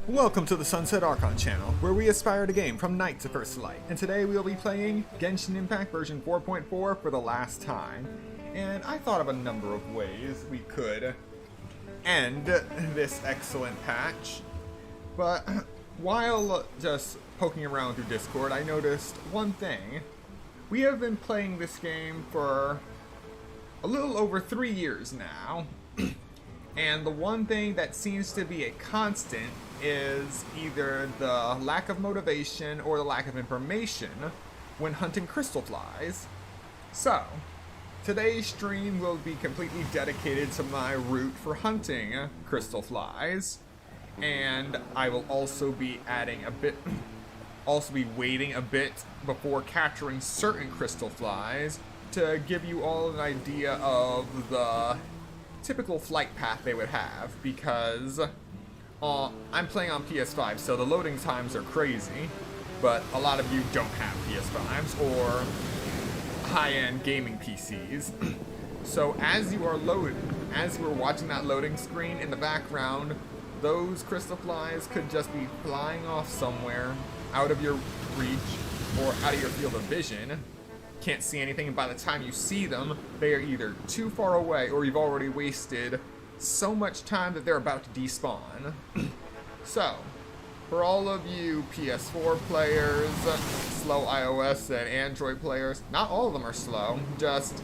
Welcome to the Sunset Archon channel, where we aspire to game from night to first light, and today we will be playing Genshin Impact version 4.4 for the last time. And I thought of a number of ways we could end this excellent patch, but while just poking around through Discord, I noticed one thing. We have been playing this game for a little over 3 years now, and the one thing that seems to be a constant is either the lack of motivation or the lack of information when hunting Crystalflies. So, today's stream will be completely dedicated to my route for hunting Crystalflies, and I will also be waiting a bit before capturing certain Crystalflies to give you all an idea of the typical flight path they would have, because I'm playing on PS5, so the loading times are crazy, but a lot of you don't have PS5s or high-end gaming PCs. So as you are watching that loading screen in the background, those Crystalflies could just be flying off somewhere out of your reach or out of your field of vision. Can't see anything, and by the time you see them, they are either too far away or you've already wasted so much time that they're about to despawn. So, for all of you PS4 players, slow iOS and Android players, not all of them are slow, just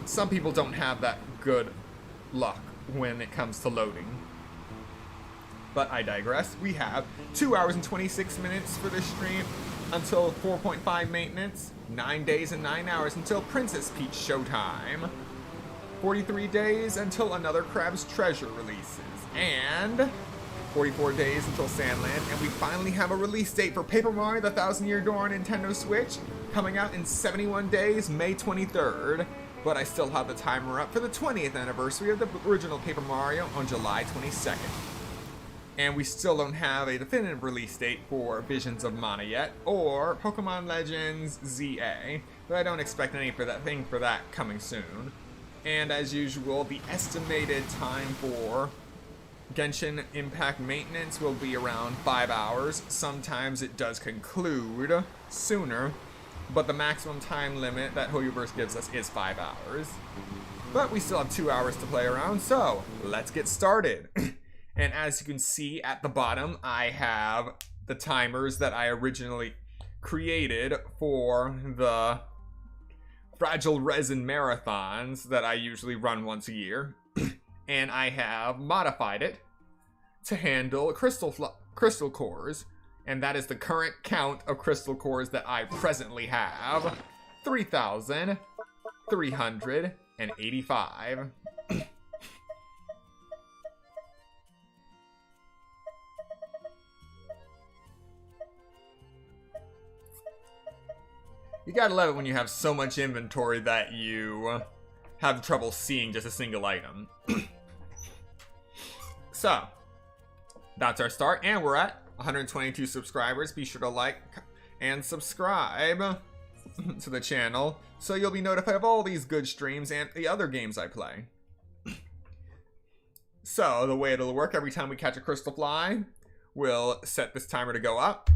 some people don't have that good luck when it comes to loading. But I digress. We have 2 hours and 26 minutes for this stream until 4.5 maintenance, 9 days and 9 hours until Princess Peach showtime, 43 days until Another Crab's Treasure releases, and 44 days until Sandland, and we finally have a release date for Paper Mario The Thousand Year Door on Nintendo Switch, coming out in 71 days, May 23rd, but I still have the timer up for the 20th anniversary of the original Paper Mario on July 22nd. And we still don't have a definitive release date for Visions of Mana yet, or Pokemon Legends ZA, but I don't expect anything for that coming soon. And as usual, the estimated time for Genshin Impact maintenance will be around 5 hours. Sometimes it does conclude sooner, but the maximum time limit that Hoyoverse gives us is 5 hours. But we still have 2 hours to play around, so let's get started. And as you can see at the bottom, I have the timers that I originally created for the Fragile Resin marathons that I usually run once a year. And I have modified it to handle crystal cores. And that is the current count of crystal cores that I presently have. 3,385. You gotta love it when you have so much inventory that you have trouble seeing just a single item. So, that's our start, and we're at 122 subscribers. Be sure to like and subscribe to the channel so you'll be notified of all these good streams and the other games I play. So, the way it'll work, every time we catch a Crystalfly, we'll set this timer to go up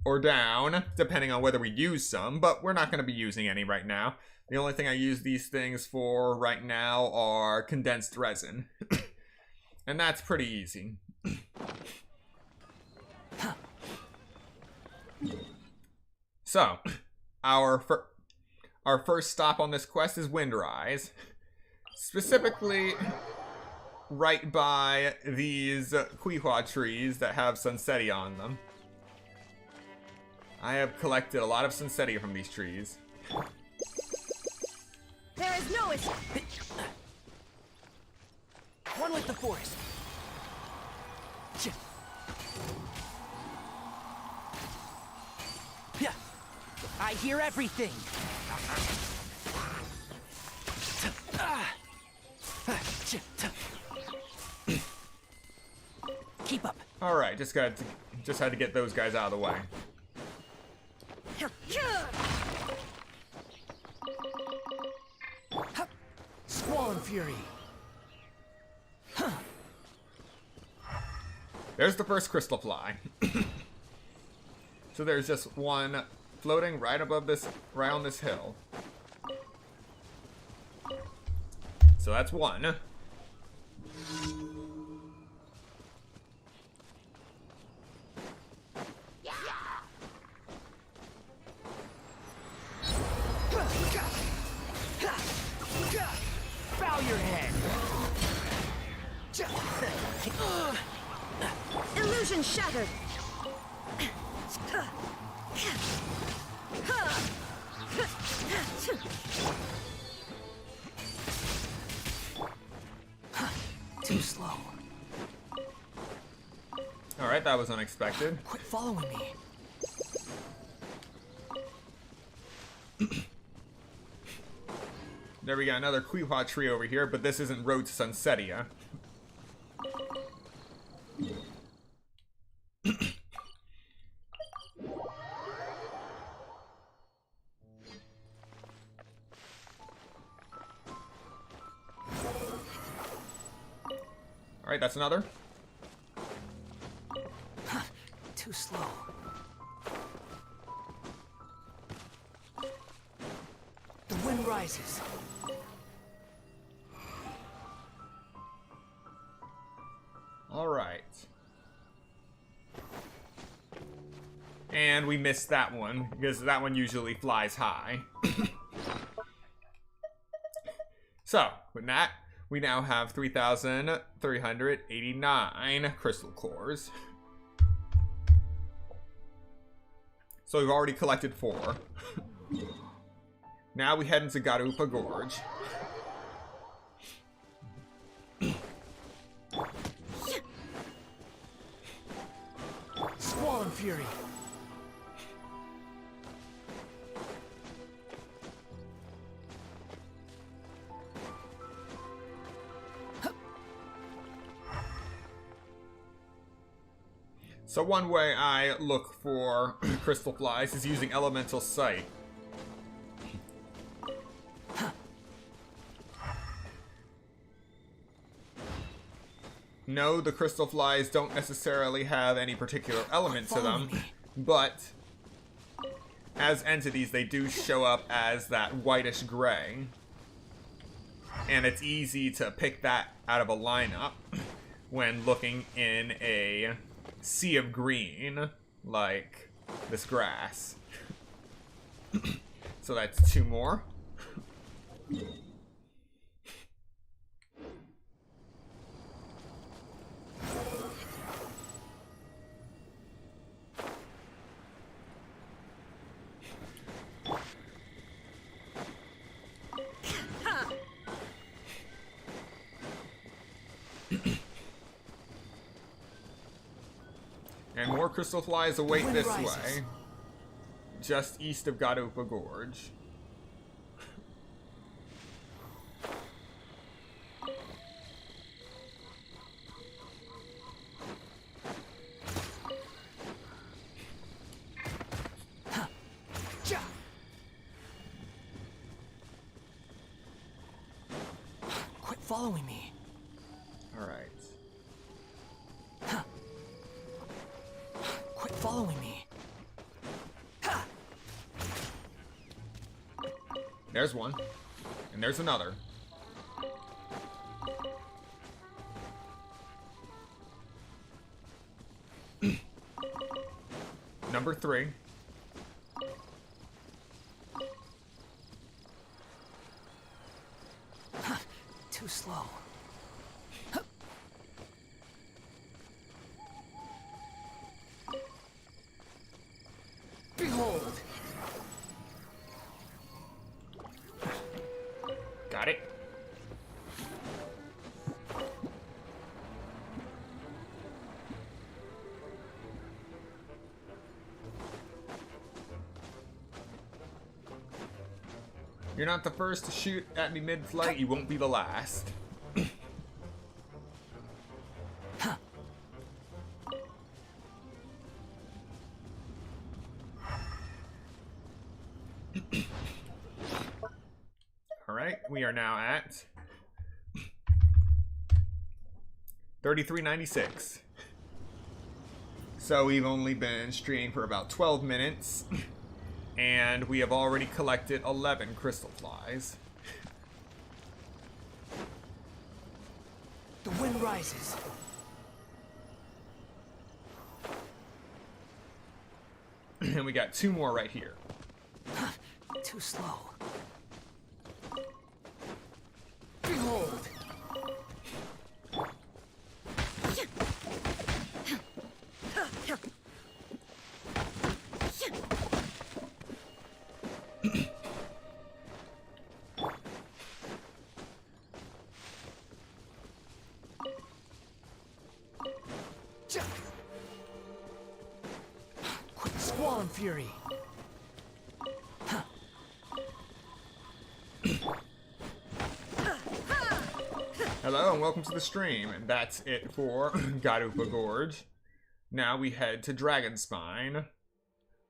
or down, depending on whether we use some, but we're not going to be using any right now. The only thing I use these things for right now are condensed resin. And that's pretty easy. So, our first stop on this quest is Windrise. Specifically, right by these Quihua trees that have Sunsetia on them. I have collected a lot of Sunsetia from these trees. There is no escape. One with the forest. I hear everything. Keep up. All right, just had to get those guys out of the way. Squall and Fury. There's the first Crystalfly. So there's just one floating right above this, right on this hill. So that's one. Bow your head. Illusion shattered. Too slow. Alright, that was unexpected. Quit following me. There we got another Quihua tree over here, but this isn't Road to Sunsetia. Alright, that's another. Too slow. The wind rises. Alright. And we missed that one, because that one usually flies high. So, with that, we now have 3,389 crystal cores. So we've already collected 4. Now we head into Garupa Gorge. Squall and fury. So one way I look for Crystalflies is using Elemental Sight. No, the Crystalflies don't necessarily have any particular element to them, but as entities they do show up as that whitish gray. And it's easy to pick that out of a lineup when looking in a sea of green, like this grass. So that's 2 more. And more Crystalflies await this way, just east of Garupa Gorge. Quit following me. All right. Quit following me. There's one. And there's another. Number 3. Too slow. Behold. Got it. You're not the first to shoot at me mid-flight, you won't be the last. Alright, we are now at 3396. So we've only been streaming for about 12 minutes, and we have already collected 11 Crystalflies. The wind rises. And we got 2 more right here. Too slow. Behold! Quick squall and fury. Hello and welcome to the stream, and that's it for Garupa Gorge. Now we head to Dragonspine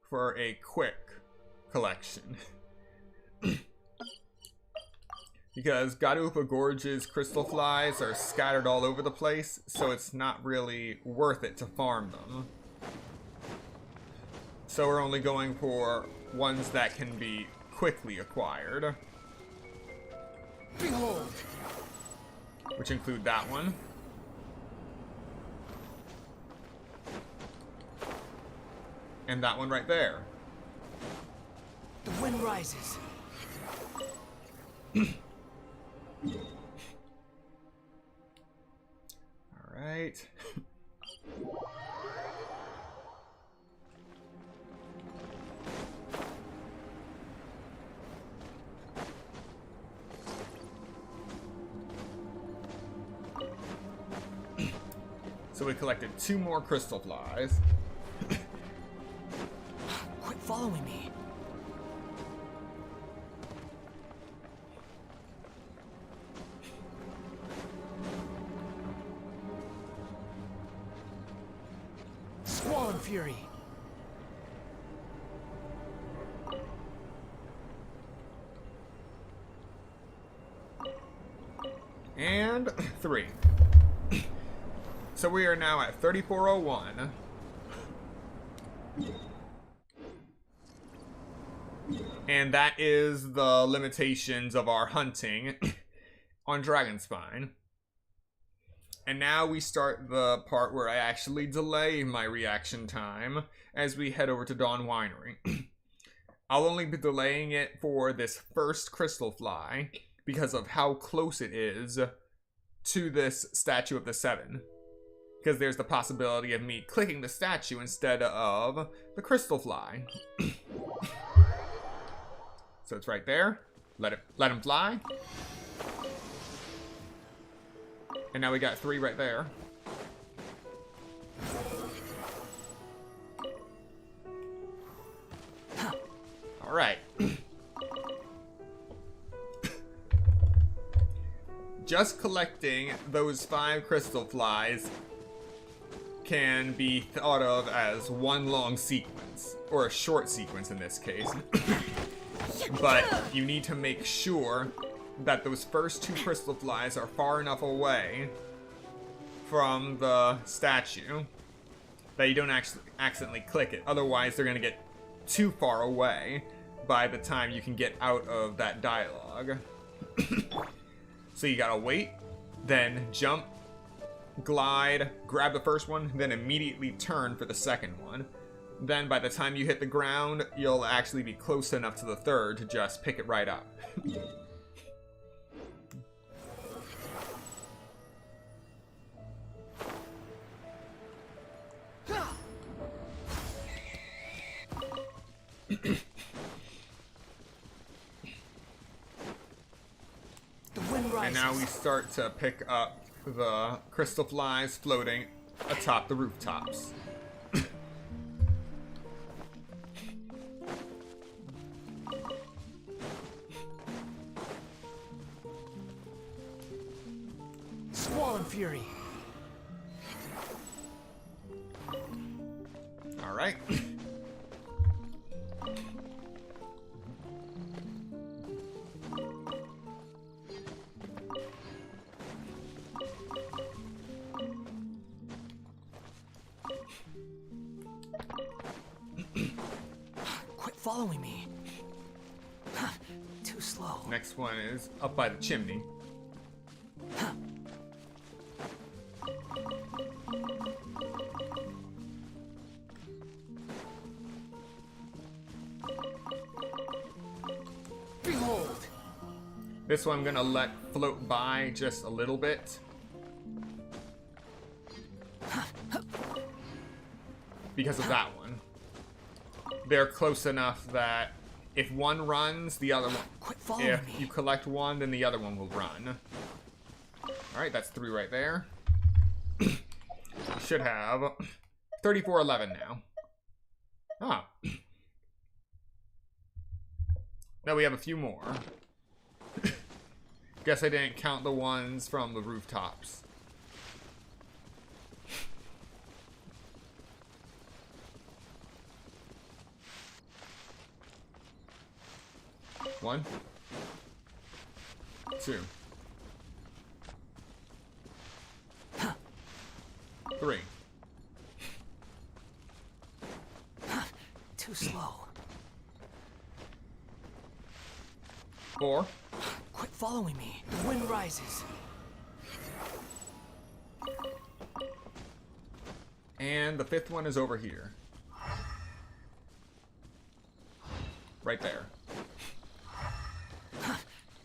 for a quick collection. Because Garupa Gorge's Crystalflies are scattered all over the place, so it's not really worth it to farm them. So we're only going for ones that can be quickly acquired. Behold! Which include that one. And that one right there. The wind rises. Alright. So we collected 2 more Crystalflies. Quit following me. Squall and fury. And 3. So we are now at 3401. And that is the limitations of our hunting on Dragonspine. And now we start the part where I actually delay my reaction time as we head over to Dawn Winery. I'll only be delaying it for this first Crystalfly because of how close it is to this Statue of the Seven. Because there's the possibility of me clicking the statue instead of the Crystalfly. So it's right there. Let him fly. And now we got 3 right there. Alright. Just collecting those 5 Crystalflies can be thought of as one long sequence, or a short sequence in this case. But you need to make sure that those first 2 Crystalflies are far enough away from the statue that you don't actually accidentally click it. Otherwise, they're going to get too far away by the time you can get out of that dialogue. So you gotta wait, then jump, glide, grab the first one, then immediately turn for the second one. Then by the time you hit the ground, you'll actually be close enough to the third to just pick it right up. And now we start to pick up the Crystalflies floating atop the rooftops. Squall and fury. All right. following me. Too slow. Next one is up by the chimney. Behold! This one I'm gonna let float by just a little bit. Because of that one. They're close enough that if one runs, the other one... Quit following If me. you collect one, then the other one will run. Alright, that's 3 right there. Should have 3411 now. Ah. Now we have a few more. Guess I didn't count the ones from the rooftops. One, 2, 3. Too slow. 4. Quit following me. The wind rises. And the 5th one is over here. Right there.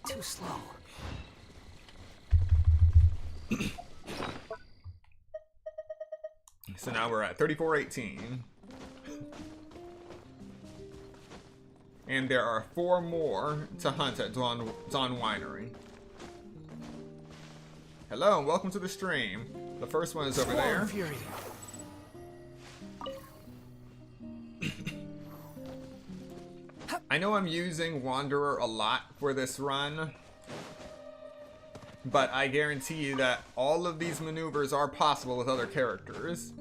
Too slow. So now we're at 3418. And there are 4 more to hunt at Dawn Winery. Hello and welcome to the stream. The first one is over Swarm there. Fury. I know I'm using Wanderer a lot for this run, but I guarantee you that all of these maneuvers are possible with other characters,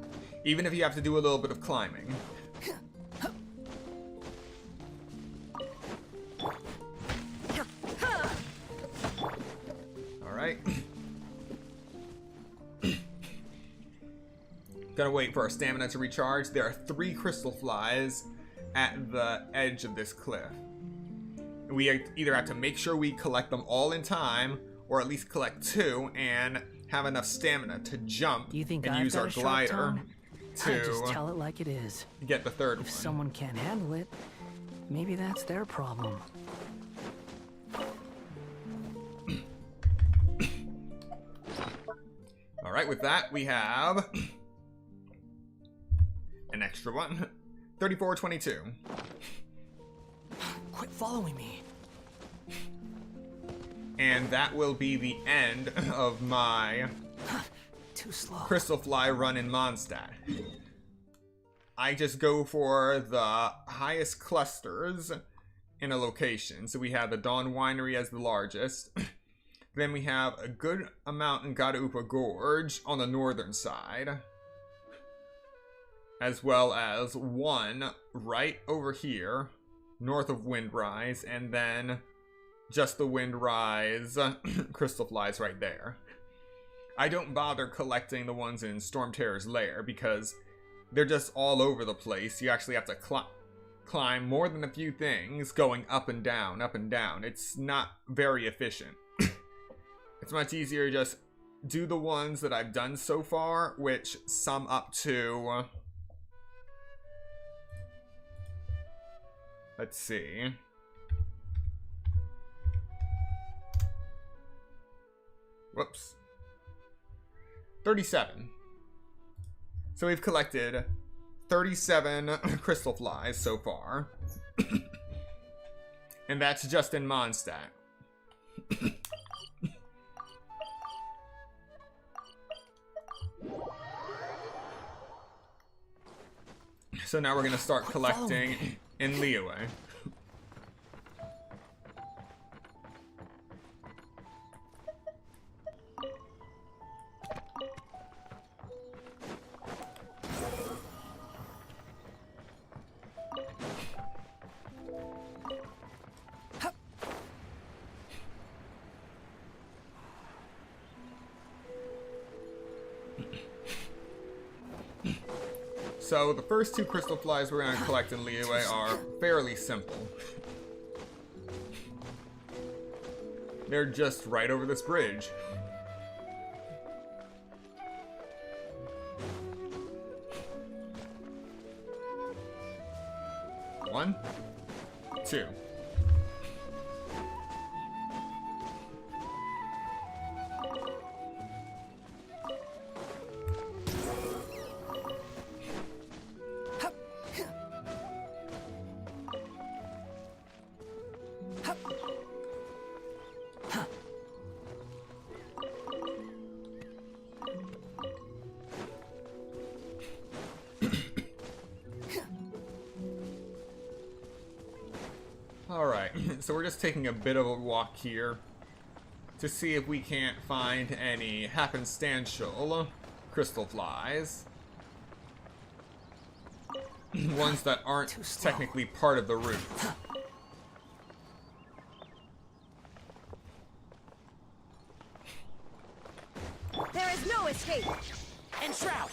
even if you have to do a little bit of climbing. Alright. Gotta wait for our stamina to recharge. There are 3 Crystalflies at the edge of this cliff. We either have to make sure we collect them all in time, or at least collect 2 and have enough stamina to jump Do you think and I've use got our a short glider tongue? I just to tell it like it is. get the 3rd If one. someone can't handle it, maybe that's their problem. Alright, with that we have an extra one. 3422. Quit following me. And that will be the end of my Too slow. Crystalfly run in Mondstadt. I just go for the highest clusters in a location. So we have the Dawn Winery as the largest. Then we have a good amount in Gadaupa Gorge on the northern side. As well as one right over here, north of Windrise, and then just the Windrise Crystalflies right there. I don't bother collecting the ones in Storm Terror's lair because they're just all over the place. You actually have to climb more than a few things, going up and down, up and down. It's not very efficient. It's much easier to just do the ones that I've done so far, which sum up to... let's see. Whoops. 37. So we've collected 37 Crystalflies so far. And that's just in Mondstadt. So now we're gonna start collecting in Liyue. So the first two Crystalflies we're going to collect in Liyue are fairly simple. They're just right over this bridge. One, two. Alright, so we're just taking a bit of a walk here to see if we can't find any happenstantial Crystalflies. Ones that aren't technically part of the route. There is no escape! Enshroud!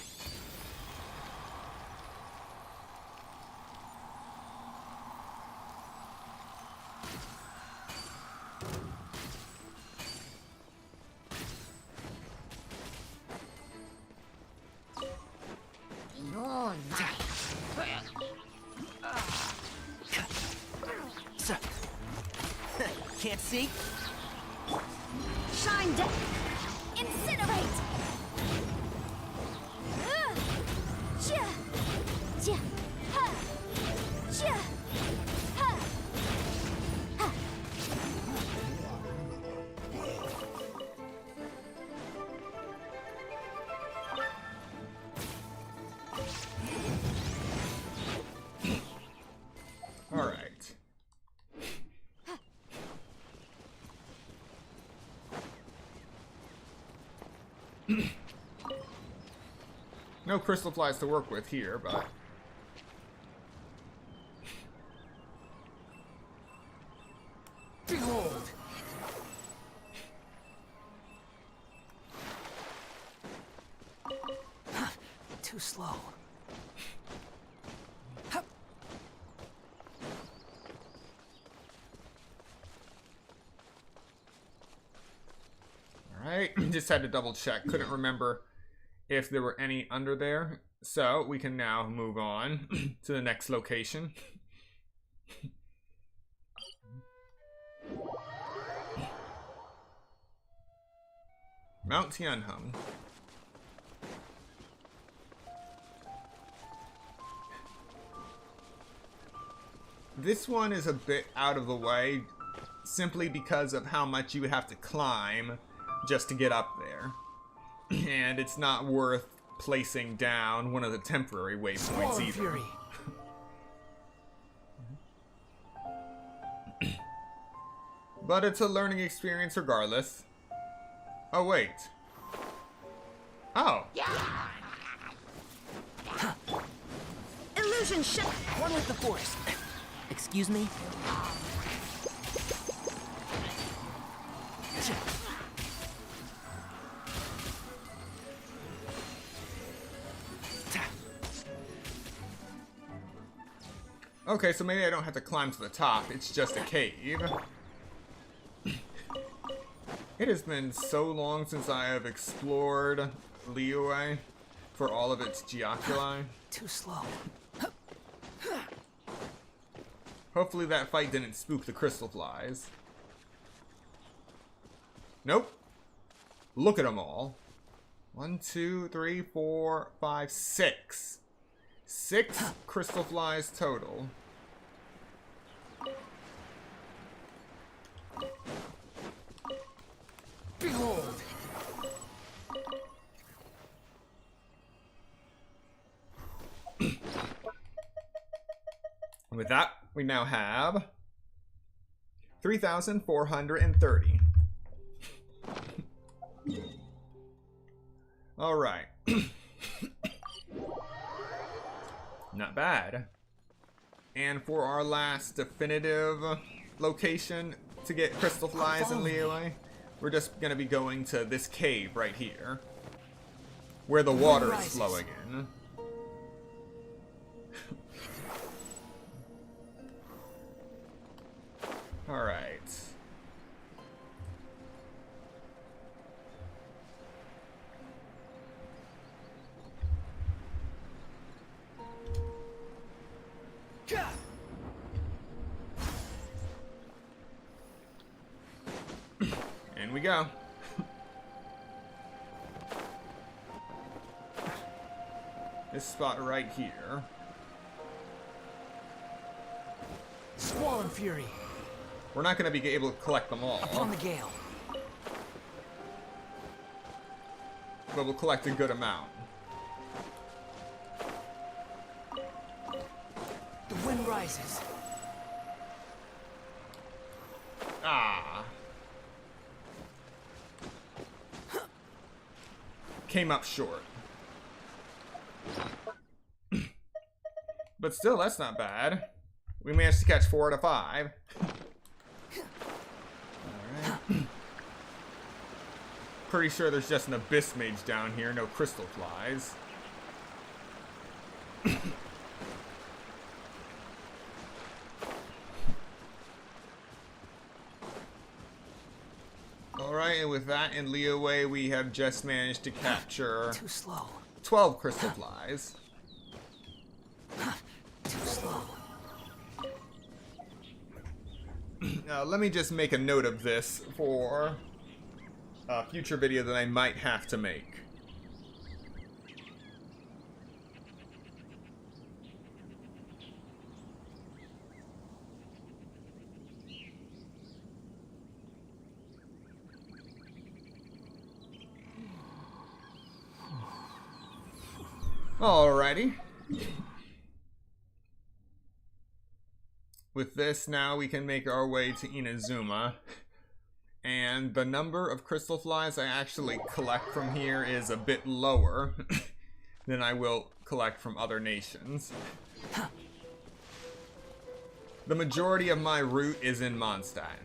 Can't see? Shine down! Incinerate! Chia! Chia! Ha! Chia! Ha! Ha! All right. No Crystalflies to work with here, but Behold! Too slow. Alright, just had to double check. Couldn't remember if there were any under there. So we can now move on to the next location. Mount Tianheng. This one is a bit out of the way, simply because of how much you would have to climb just to get up there. And it's not worth placing down one of the temporary waypoints either. Fury. But it's a learning experience regardless. Oh, wait. Oh. Illusion shut! One with the force. Excuse me? Okay, so maybe I don't have to climb to the top. It's just a cave. It has been so long since I have explored Liyue for all of its Geoculi. Too slow. Hopefully that fight didn't spook the Crystalflies. Nope. Look at them all. 1, 2, 3, 4, 5, 6. 6 Crystalflies total. Behold! With that, we now have 3,430. All right. Not bad. And for our last definitive location to get Crystalflies in Liyue, we're just going to be going to this cave right here, where the water is flowing in. In we go. This spot right here. Squall and Fury. We're not going to be able to collect them all, Upon the gale. but we'll collect a good amount. The wind rises. Ah. Came up short. But still, that's not bad. We managed to catch 4 out of 5. Alright. Pretty sure there's just an Abyss Mage down here, no Crystalflies. Alright, and with that in leeway, we have just managed to capture Too slow. 12 Crystalflies. Too slow. Let me just make a note of this for a future video that I might have to make. Alrighty. With this, now we can make our way to Inazuma. And the number of Crystalflies I actually collect from here is a bit lower than I will collect from other nations. The majority of my route is in Mondstadt.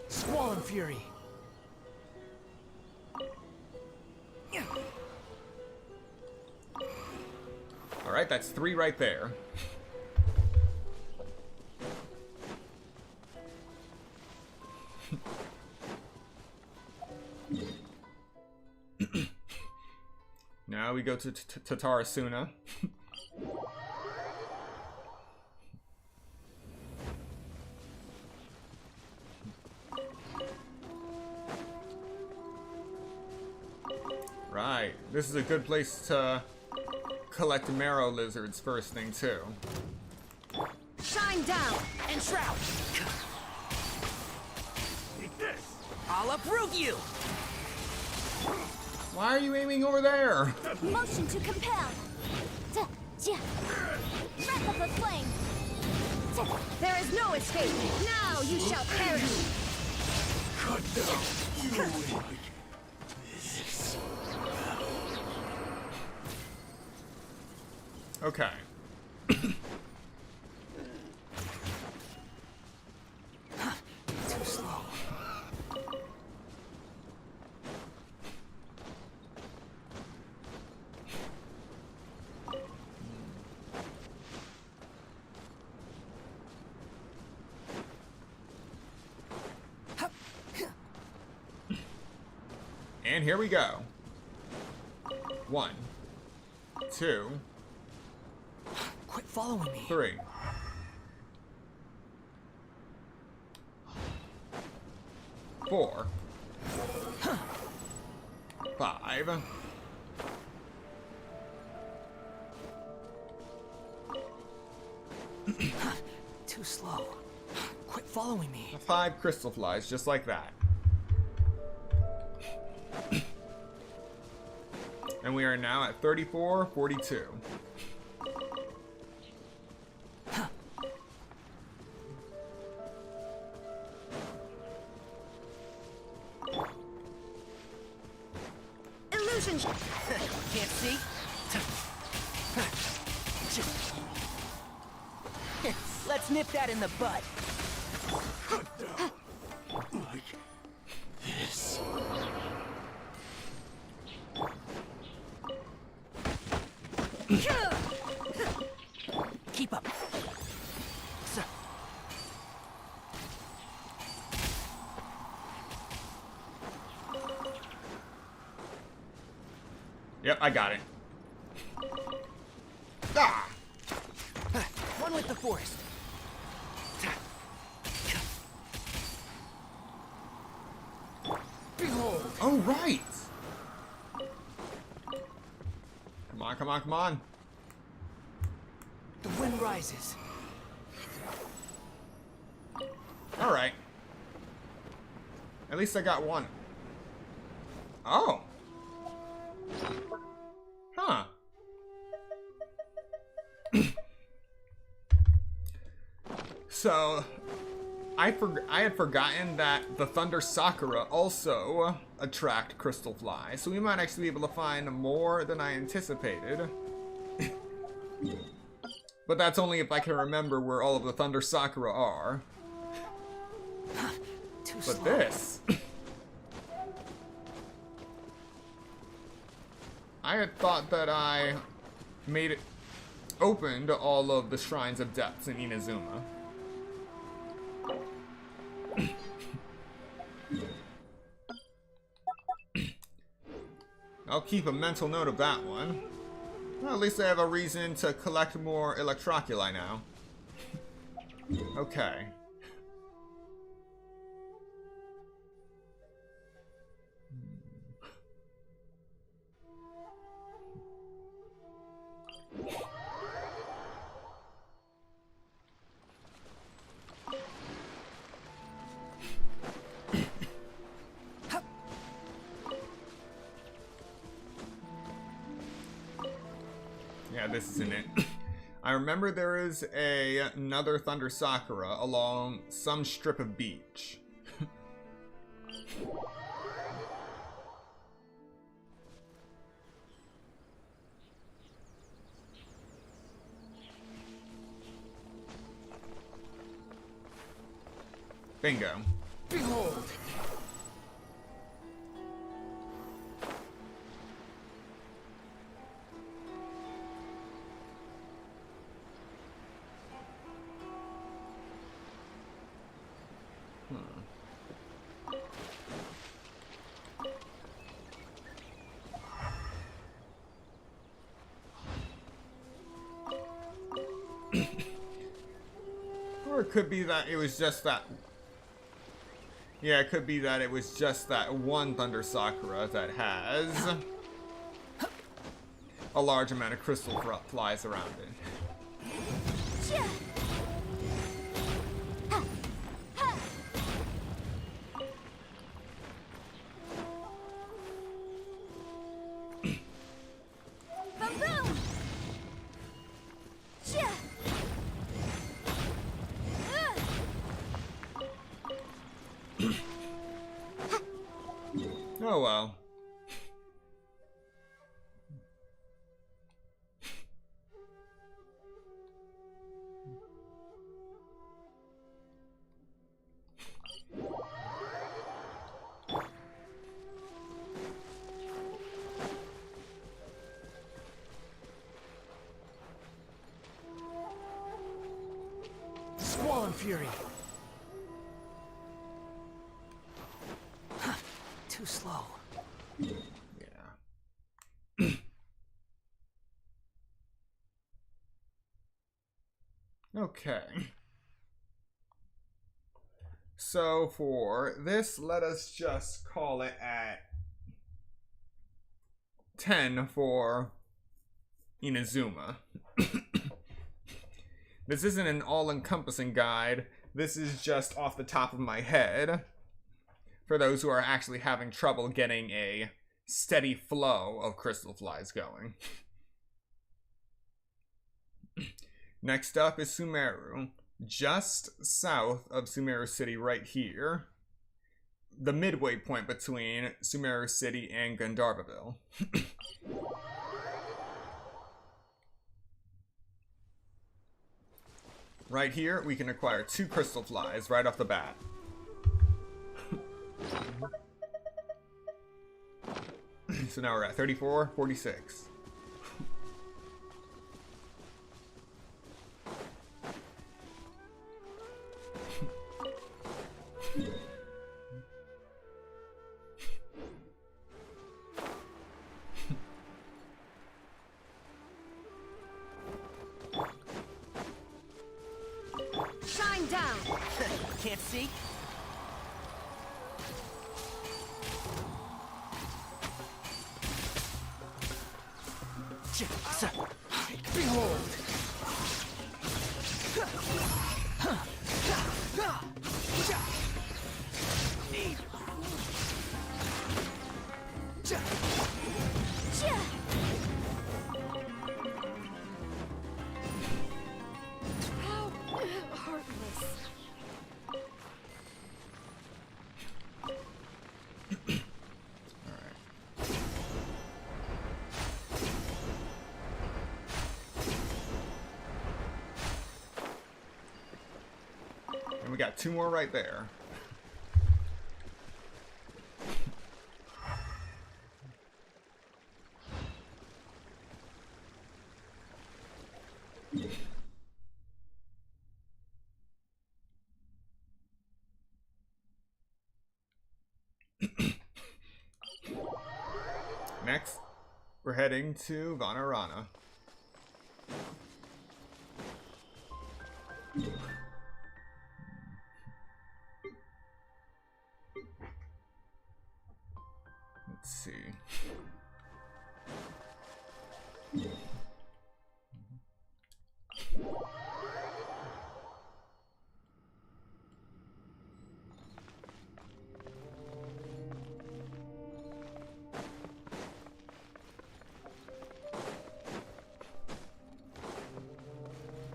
Squall and Fury. Alright, that's 3 right there. Now we go to Tatarasuna. Right, this is a good place to collect marrow lizards first thing too. Shine down! And Shroud. I'll uproot you. Why are you aiming over there? Motion to compel! Breath of the flame! There is no escape! Now you shall perish! Okay. Too slow. And here we go. 1, 2, Quit following me. 3. 4. 5. Too slow. Quit following me. 5 Crystalflies, just like that. And we are now at 34, 42. Illusion! Can't see? Let's nip that in the bud. Keep up. So. Yep, I got it. Ah! Run with the forest. Behold. Oh, right! Come on, come on, come on. The wind rises. Alright. At least I got one. Oh. Huh. So, I had forgotten that the Thunder Sakura also attract Crystalfly, so we might actually be able to find more than I anticipated. But that's only if I can remember where all of the Thunder Sakura are. But this... I had thought that I made it open to all of the Shrines of Depths in Inazuma. I'll keep a mental note of that one. Well, at least I have a reason to collect more Electroculi now. Okay. Yeah, this isn't it. I remember there is another Thunder Sakura along some strip of beach. Bingo. Behold. Or it could be that it was just that... Yeah, it could be that it was just that one Thunder Sakura that has a large amount of Crystalflies around it. Oh well. Squall Fury. Too slow. Yeah. Okay. So for this, let us just call it at 10 for Inazuma. This isn't an all-encompassing guide. This is just off the top of my head. For those who are actually having trouble getting a steady flow of Crystalflies going. Next up is Sumeru. Just south of Sumeru City right here. The midway point between Sumeru City and Gandharvaville. Right here, we can acquire 2 Crystalflies right off the bat. So now we're at 34, 46. down. Can't see? Behold! How heartless. And we got 2 more right there. Next, we're heading to Vanarana. Let's see.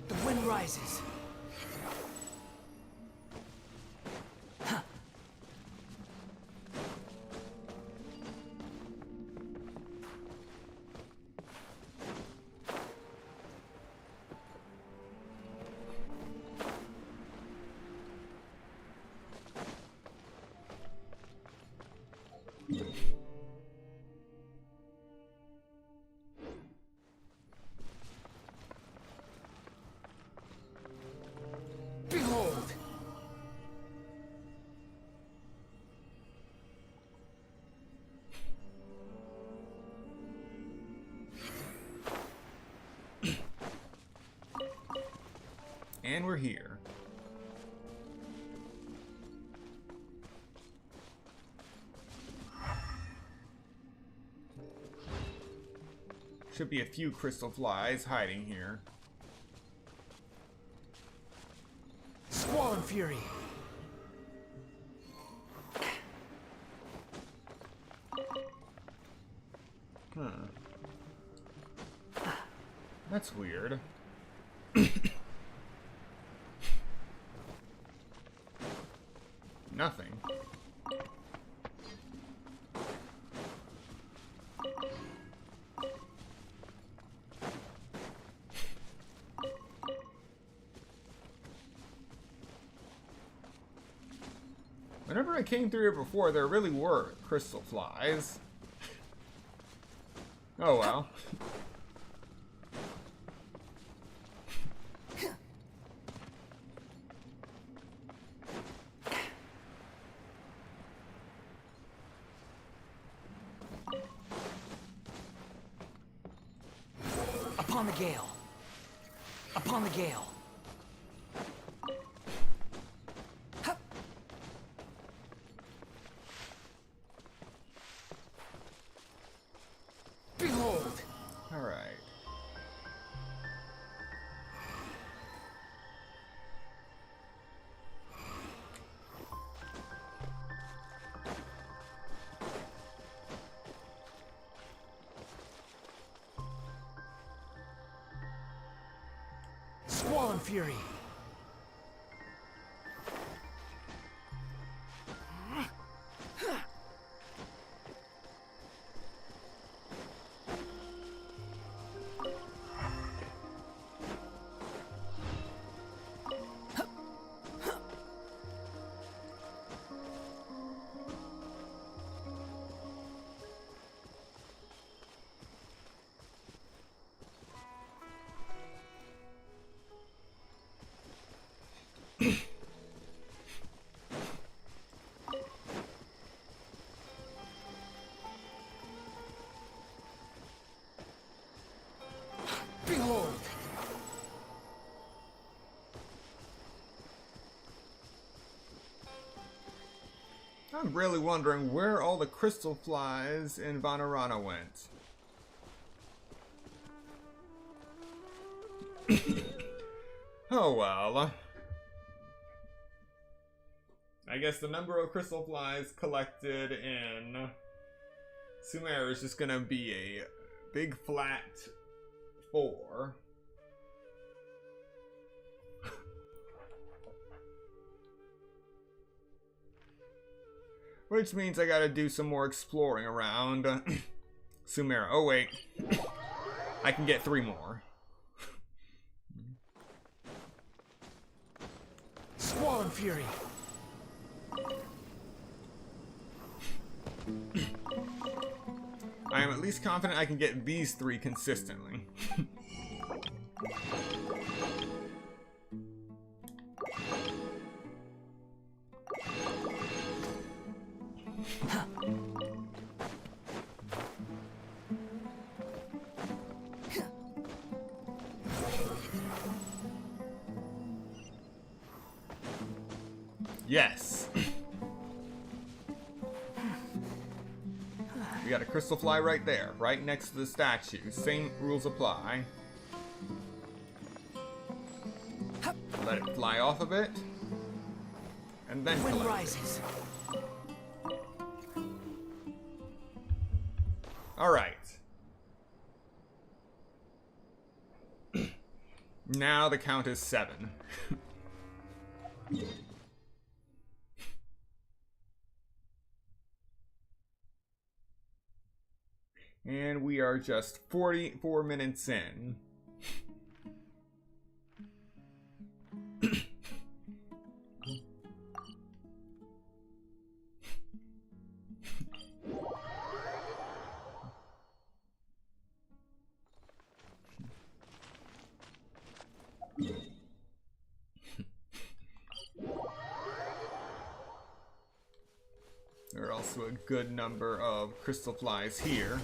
The wind rises. Behold! And we're here. Should be a few Crystalflies hiding here. Squall and fury. Huh. That's weird. Nothing. Whenever I came through here before, there really were Crystalflies. Oh well. Upon the gale. Upon the gale. Hup. Behold. All right. Squall and fury. I'm really wondering where all the Crystalflies in Vanarana went. Oh well. I guess the number of Crystalflies collected in Sumer is just gonna be a big flat 4. Which means I gotta do some more exploring around Sumer. Oh wait, I can get 3 more. Squall and Fury. I am at least confident I can get these 3 consistently. Yes. We got a Crystalfly right there, right next to the statue. Same rules apply. Let it fly off a bit, and then Wind collect rises. it. All right. Now the count is 7. And we are just 44 minutes in. There are also a good number of Crystalflies here.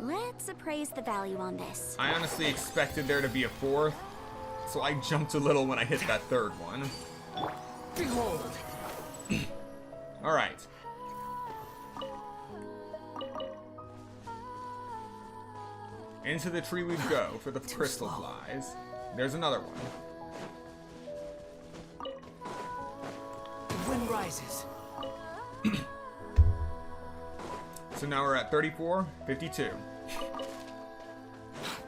Let's appraise the value on this. I honestly expected there to be a 4th, so I jumped a little when I hit that 3rd one. Behold. Alright. Into the tree we go for the Crystalflies. There's another one. The wind rises. So now we're at 34, 52.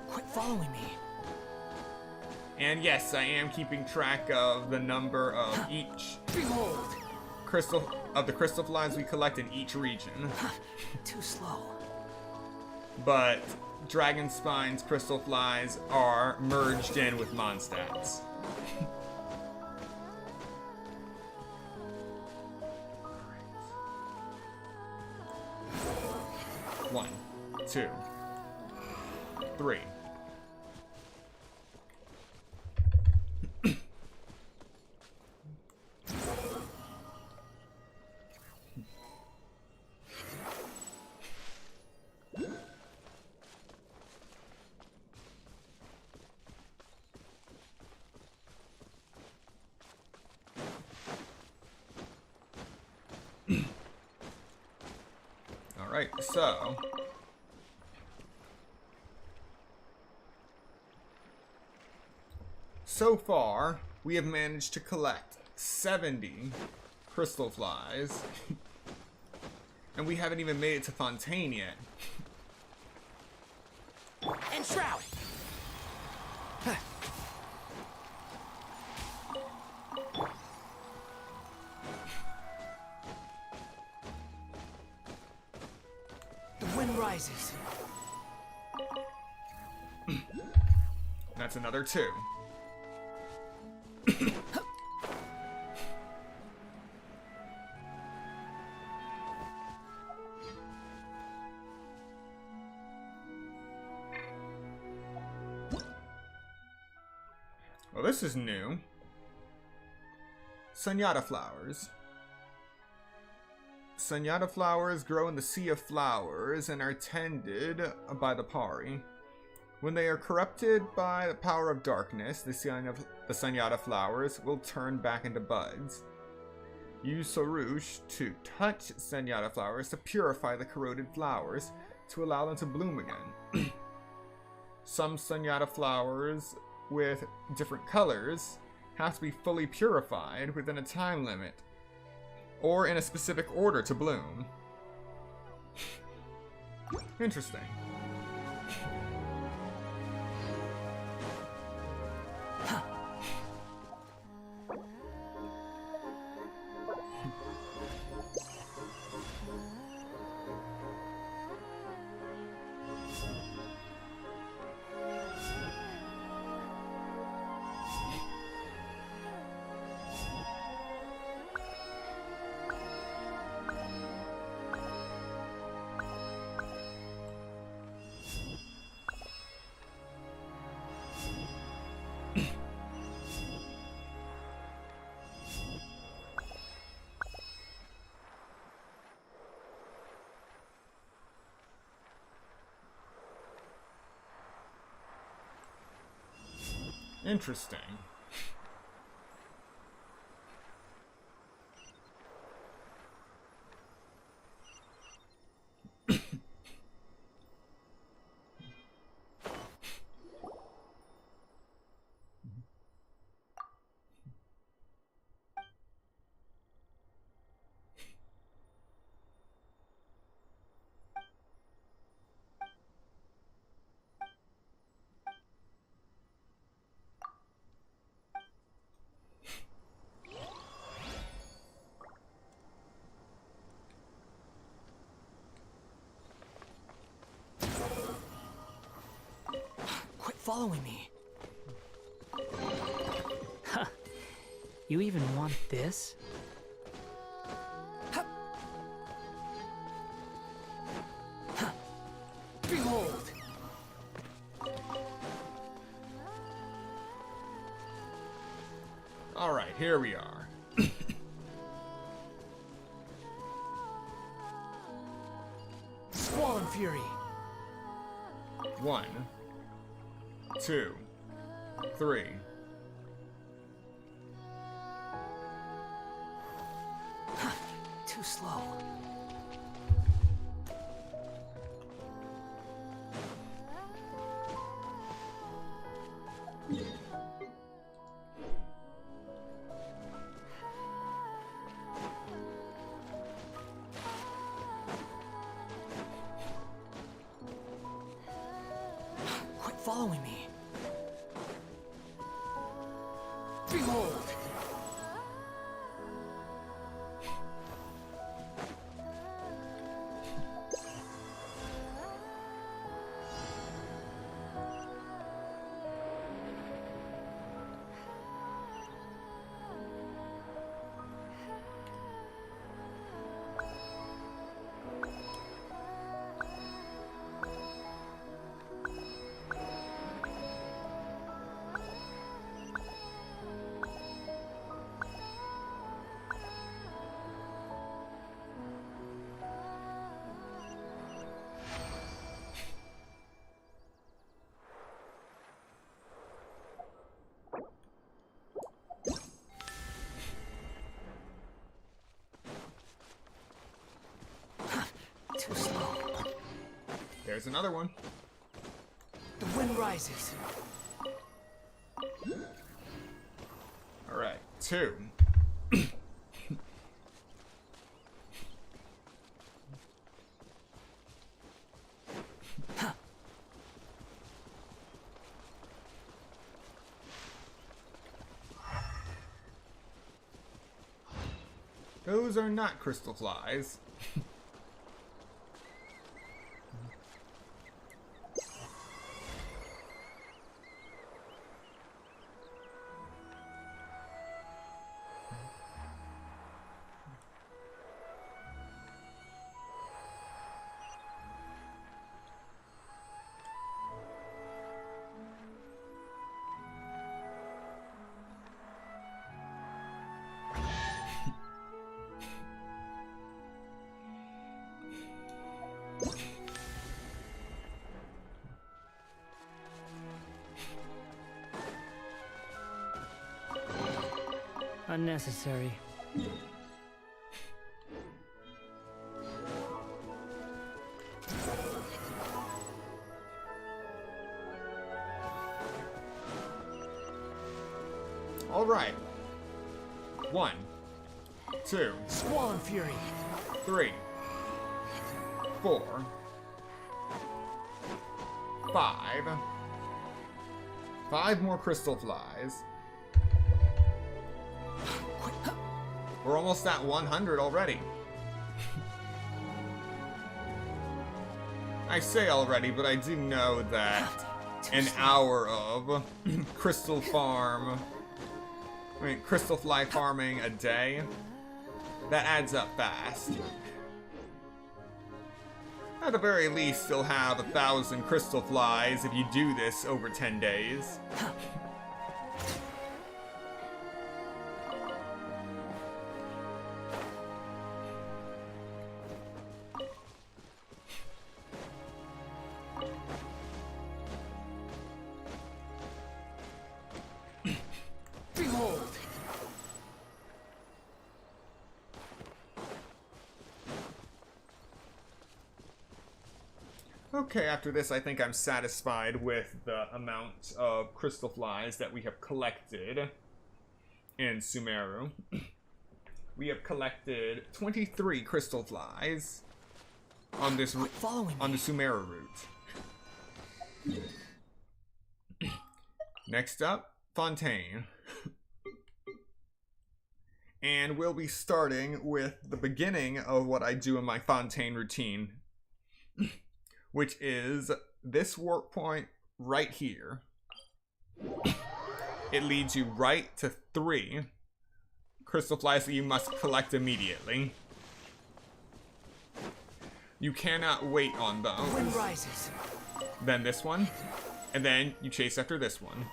Quit following me. And yes, I am keeping track of the number of each Behold. the Crystalflies we collect in each region. Too slow. But Dragonspine's Crystalflies are merged in with Mondstadt's. 1, 2, 3. Alright, so far, we have managed to collect 70 Crystalflies. And we haven't even made it to Fontaine yet. And Shroud. The wind rises. That's another 2. Well, this is new. Sunyata flowers. Sunyata flowers grow in the Sea of Flowers and are tended by the Pari. When they are corrupted by the power of darkness, the Sunyata flowers will turn back into buds. Use Sorush to touch Sunyata flowers to purify the corroded flowers to allow them to bloom again. Some Sunyata flowers with different colors have to be fully purified within a time limit or in a specific order to bloom. Interesting. Interesting. Following me. Huh. You even want this? Huh. Huh. Behold! Alright, here we are. Squall and Fury. 1, 2, 3. Too slow. Quit following me. Behold! Too slow. There's another one. The wind rises. Alright, 2. Those are not Crystalflies. Unnecessary. All right. 1, 2, Squall Fury. 3, 4, 5. 5 more Crystalflies. We're almost at 100 already. I say already, but I do know that an hour of Crystalfly farming a day, that adds up fast. At the very least, you'll have 1,000 Crystalflies if you do this over 10 days. Behold. Okay, after this, I think I'm satisfied with the amount of Crystalflies that we have collected in Sumeru. We have collected 23 Crystalflies on this on the Sumeru route. Next up, Fontaine. And we'll be starting with the beginning of what I do in my Fontaine routine, which is this warp point right here. It leads you right to 3 Crystalflies that you must collect immediately. You cannot wait on those. Wind rises. Then this one, and then you chase after this one.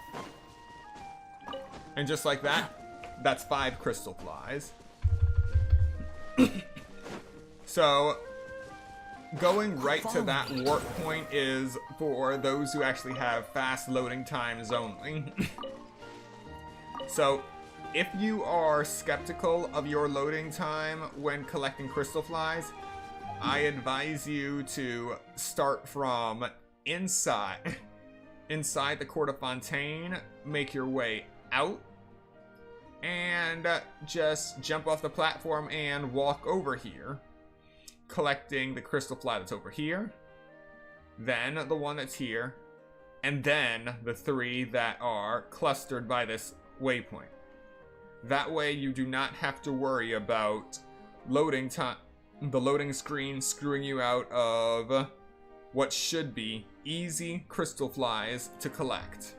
And just like that, that's 5 Crystalflies. So, going right to that warp point is for those who actually have fast loading times only. So, if you are skeptical of your loading time when collecting Crystalflies, I advise you to start from inside the Court of Fontaine, make your way out, and just jump off the platform and walk over here, collecting the Crystalfly that's over here, then the one that's here, and then the 3 that are clustered by this waypoint. That way you do not have to worry about loading time, the loading screen screwing you out of what should be easy Crystalflies to collect.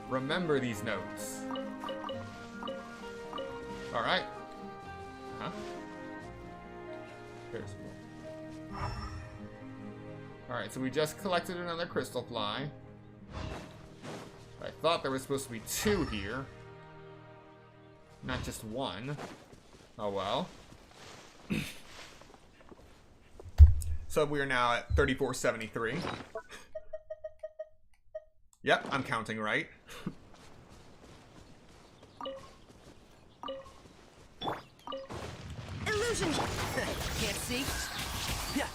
Remember these notes. Alright. Huh? There's one. Alright, so we just collected another Crystalfly. I thought there was supposed to be 2 here. Not just 1. Oh well. So we are now at 3473. Yep, I'm counting right. Illusion! Can't see? Yeah.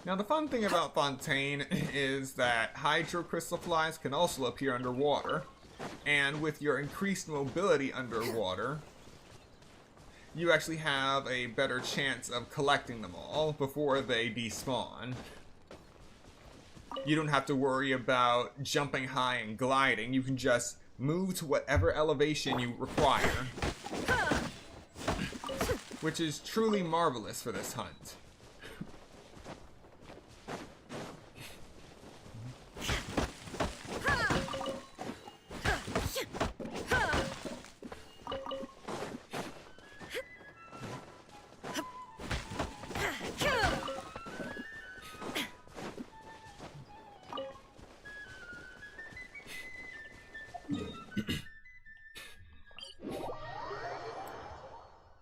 Now the fun thing about Fontaine is that Hydro Crystalflies can also appear underwater, and with your increased mobility underwater, you actually have a better chance of collecting them all before they despawn. You don't have to worry about jumping high and gliding, you can just move to whatever elevation you require, which is truly marvelous for this hunt.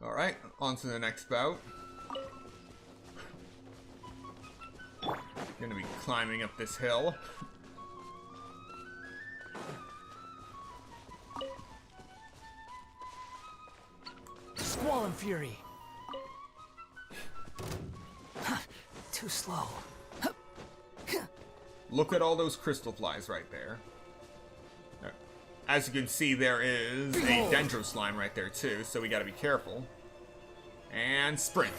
Alright. On to the next bout. Gonna be climbing up this hill. Squall and Fury. Too slow. Look at all those Crystalflies right there. As you can see, there is a Dendro Slime right there too, so we gotta be careful. And sprint.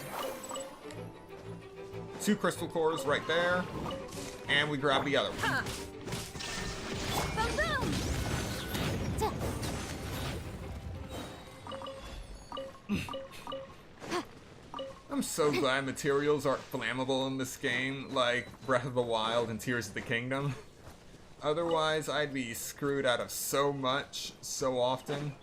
2 crystal cores right there. And we grab the other one. Boom, boom. I'm so glad materials aren't flammable in this game, like Breath of the Wild and Tears of the Kingdom. Otherwise, I'd be screwed out of so much, so often.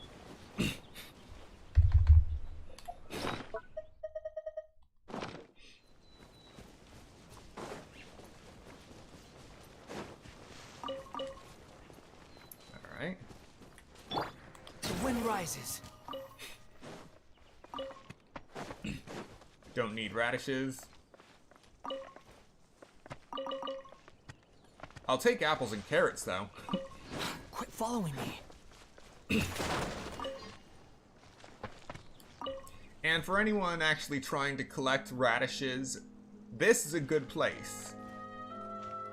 Alright. The wind rises. Don't need radishes. I'll take apples and carrots, though. Quit following me. And for anyone actually trying to collect radishes, this is a good place.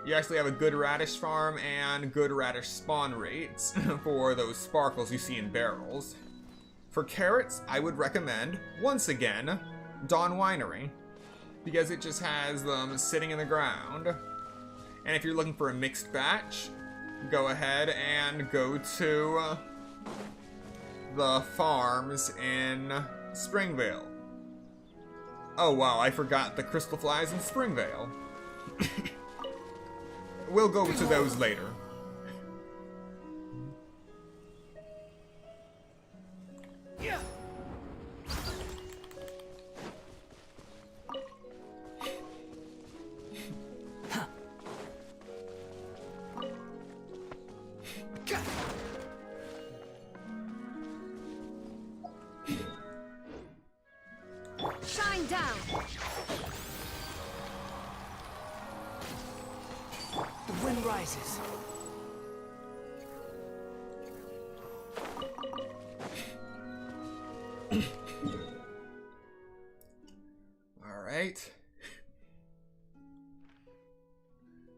You actually have a good radish farm and good radish spawn rates for those sparkles you see in barrels. For carrots, I would recommend, once again, Dawn Winery, because it just has them sitting in the ground. And if you're looking for a mixed batch, go ahead and go to the farms in Springvale. Oh wow, I forgot the Crystalflies in Springvale. We'll go to those later. Shine down. The wind rises. All right.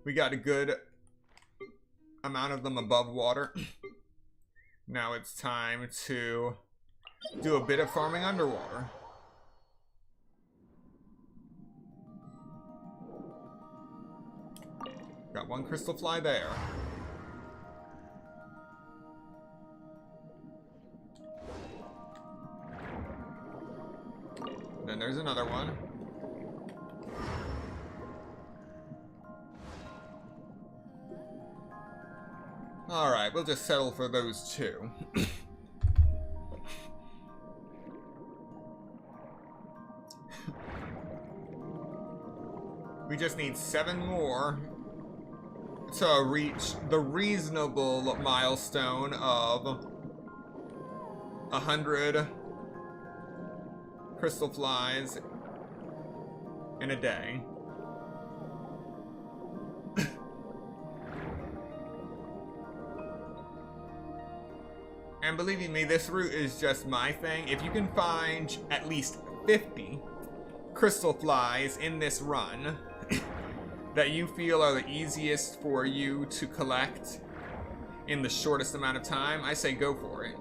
We got a good amount of them above water. Now it's time to do a bit of farming underwater. Got one Crystalfly there. Then there's another one. Alright, we'll just settle for those 2. We just need 7 more to reach the reasonable milestone of 100 Crystalflies in a day. And believe me, this route is just my thing. If you can find at least 50 Crystalflies in this run that you feel are the easiest for you to collect in the shortest amount of time, I say go for it.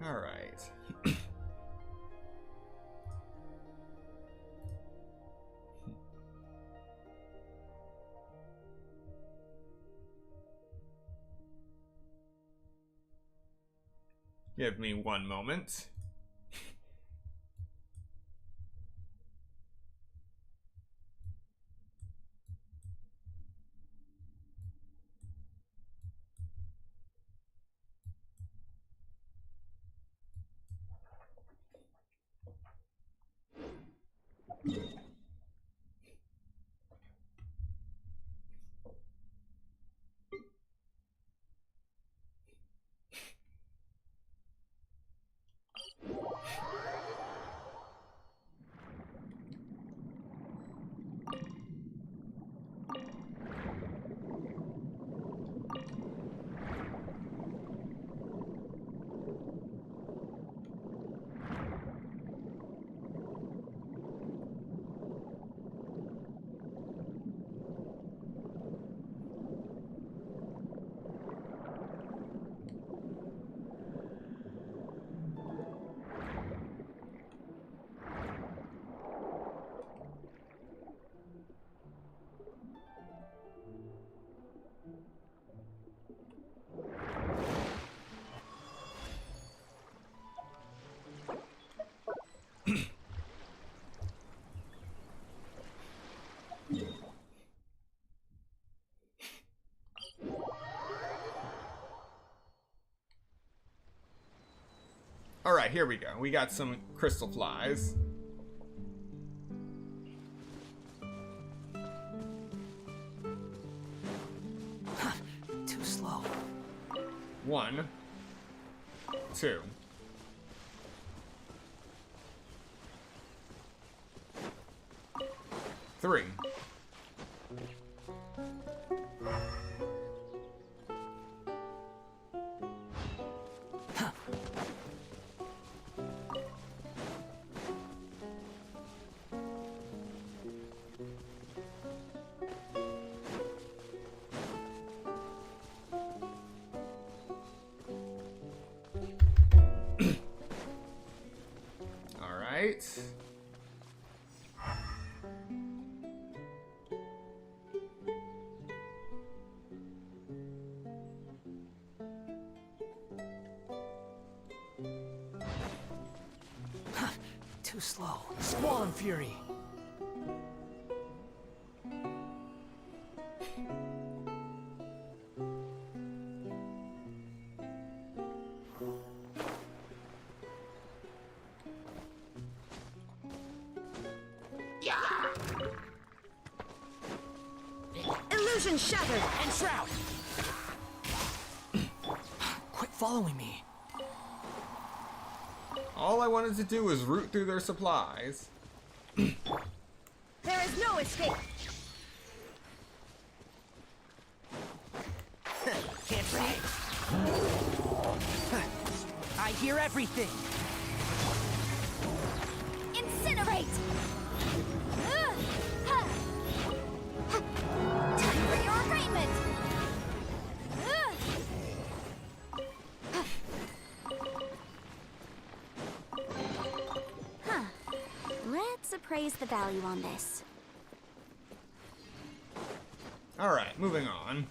All right. Give me one moment. Alright, here we go. We got some Crystalflies. Too slow. 1, 2. Three. All right. Too slow. Squall and fury. Illusion shattered. And shroud. Quit following me. All I wanted to do was root through their supplies. There is no escape. Can't see. I hear everything. Incinerate. Time for your arraignment. Let's appraise the value on this. All right, moving on.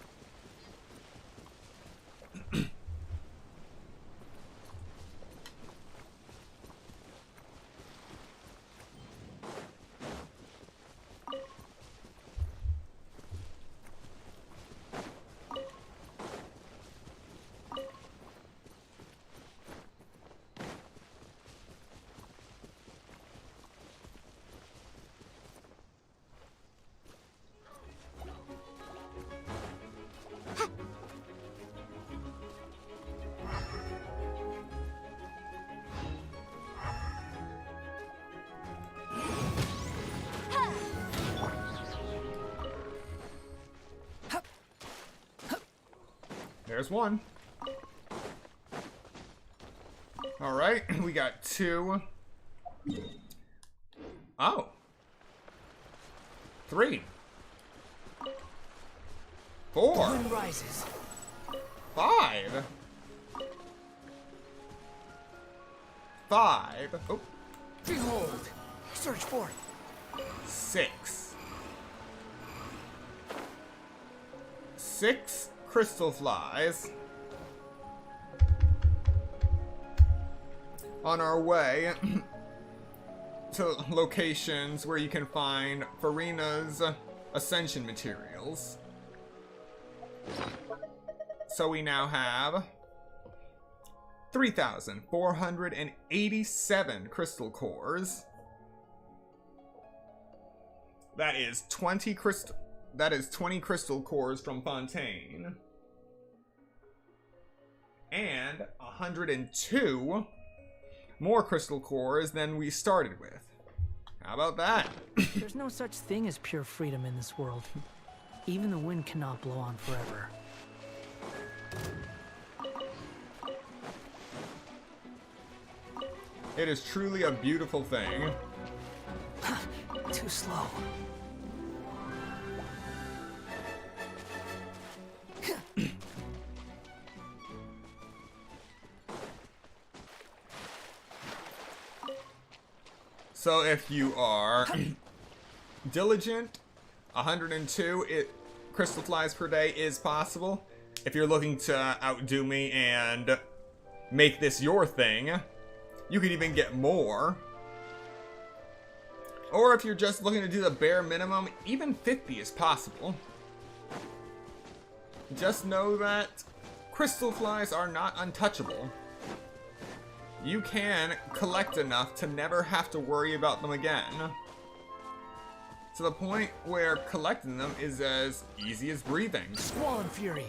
There's one. All right, we got 2. Oh. 3. 4. Wind rises. 5. 5. Oh. Behold. Search for it. 6. 6 Crystalflies. On our way to locations where you can find Farina's ascension materials. So we now have 3,487 crystal cores. That is 20 crystal cores from Fontaine. And 102 more crystal cores than we started with. How about that? There's no such thing as pure freedom in this world. Even the wind cannot blow on forever. It is truly a beautiful thing. Too slow. So if you are diligent, 102 Crystalflies per day is possible. If you're looking to outdo me and make this your thing, you could even get more. Or if you're just looking to do the bare minimum, even 50 is possible. Just know that Crystalflies are not untouchable. you can collect enough to never have to worry about them again. To the point where collecting them is as easy as breathing. Squall and Fury.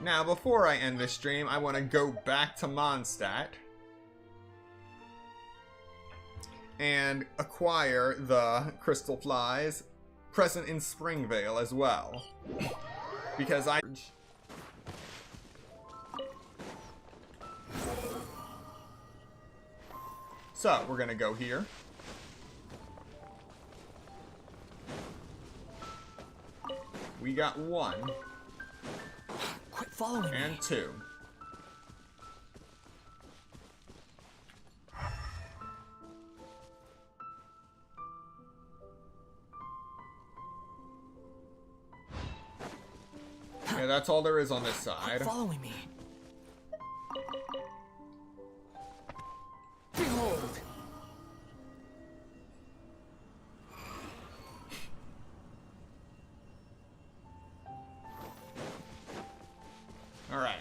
Now, before I end this stream, I want to go back to Mondstadt and acquire the Crystalflies present in Springvale as well. Because So, we're gonna go here. We got 1. Quit following me. And 2. Yeah, that's all there is on this Quit side. following me. Behold. Alright.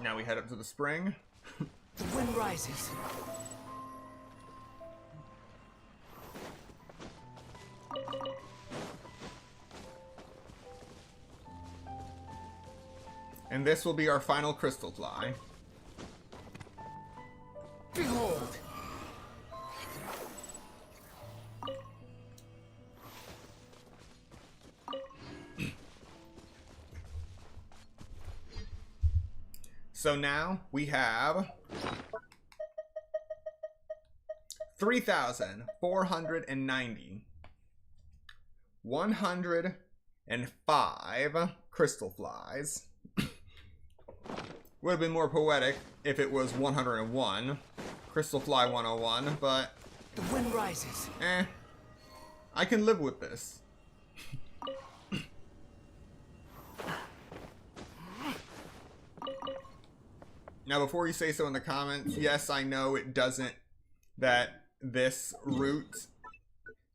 Now we head up to the spring. The wind rises. And this will be our final Crystalfly. Behold. So now we have 3,490. 105 Crystalflies. Would have been more poetic if it was 101. Crystalfly 101, but The wind rises. I can live with this. Now, before you say so in the comments, yes, I know it doesn't, that this route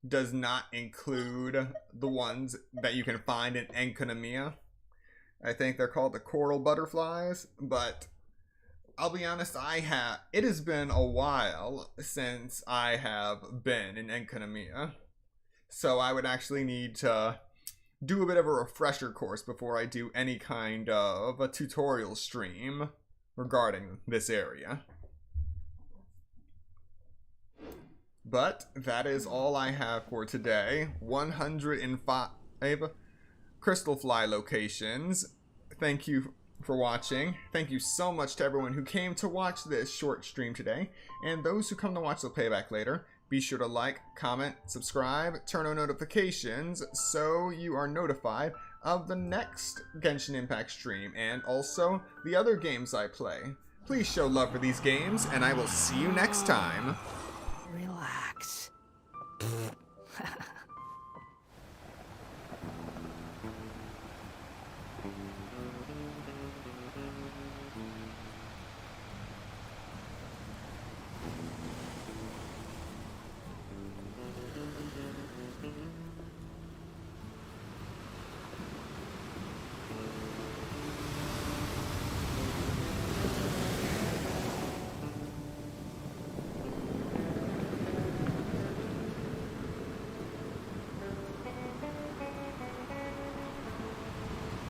does not include the ones that you can find in Enkanomiya. I think they're called the coral butterflies, but I'll be honest, it has been a while since I have been in Enkanomiya. So I would actually need to do a bit of a refresher course before I do any kind of a tutorial stream regarding this area. But that is all I have for today. 105 Crystalfly locations. Thank you for watching. Thank you so much to everyone who came to watch this short stream today. And those who come to watch the playback later, be sure to like, comment, subscribe, turn on notifications so you are notified of the next Genshin Impact stream and also the other games I play. Please show love for these games, and I will see you next time. Relax.